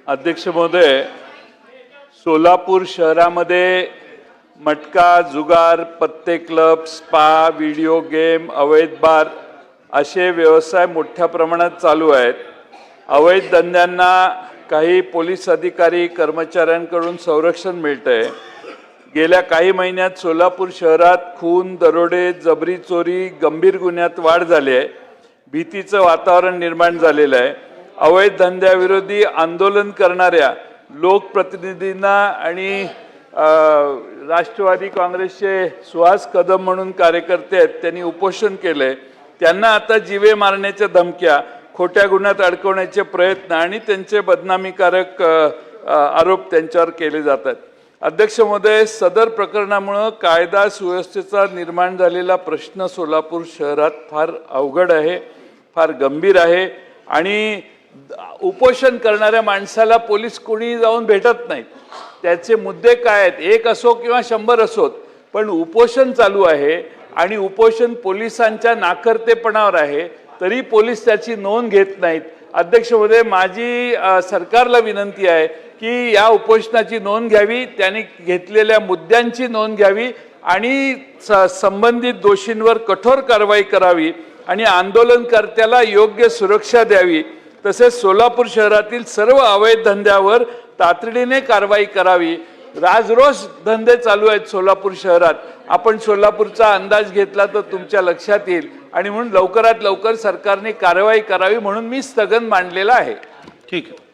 अध्यक्ष महोदय, सोलापूर शहरामध्ये मटका, जुगार, पत्ते क्लब, स्पा, व्हिडिओ गेम, अवैध बार असे व्यवसाय मोठ्या प्रमाणात चालू आहेत। अवैध धंद्यांना काही पोलीस अधिकारी कर्मचाऱ्यांकडून संरक्षण मिळतंय। गेल्या काही महिन्यात सोलापूर शहरात खून, दरोडे, जबरी चोरी, गंभीर गुन्ह्यात वाढ झाली आहे। भीतीचं वातावरण निर्माण झालेलं आहे। अवैध धंद्याविरोधी आंदोलन करणाऱ्या लोकप्रतिनिधींना आणि राष्ट्रवादी काँग्रेसचे सुहास कदम म्हणून कार्यकर्ते आहेत, त्यांनी उपोषण केले। त्यांना आता जीवे मारण्याच्या धमक्या, खोट्या गुन्ह्यात अडकवण्याचे प्रयत्न आणि त्यांचे बदनामीकारक आरोप त्यांच्यावर केले जातात। अध्यक्ष महोदय, सदर प्रकरणामुळे कायदा सुव्यवस्थेचा निर्माण झालेला प्रश्न सोलापूर शहरात फार अवघड आहे, फार गंभीर आहे आणि उपोषण करणाऱ्या माणसाला पोलीस कोणी जाऊन भेटत नाहीत। त्याचे मुद्दे काय आहेत, एक असो किंवा 100 असोत, पण उपोषण चालू आहे आणि उपोषण पोलिसांच्या नाकर्तेपणावर आहे, तरी पोलीस त्याची नोंद घेत नाहीत। अध्यक्ष महोदय, माझी सरकारला विनंती आहे की या उपोषणाची नोंद घ्यावी, त्यांनी घेतलेल्या मुद्द्यांची नोंद घ्यावी आणि संबंधित दोषींवर कठोर कारवाई करावी आणि आंदोलनकर्त्याला योग्य सुरक्षा द्यावी। तसेच सोलापूर शहरातील सर्व अवैध धंद्यावर तातडीने कारवाई करावी। राजरोस धंदे चालू आहेत सोलापूर शहरात। आपण सोलापूरचा अंदाज घेतला तर तुमच्या लक्षात येईल आणि म्हणून लवकरात लवकर सरकारने कारवाई करावी म्हणून मी स्थगन मांडलेला आहे। ठीक आहे।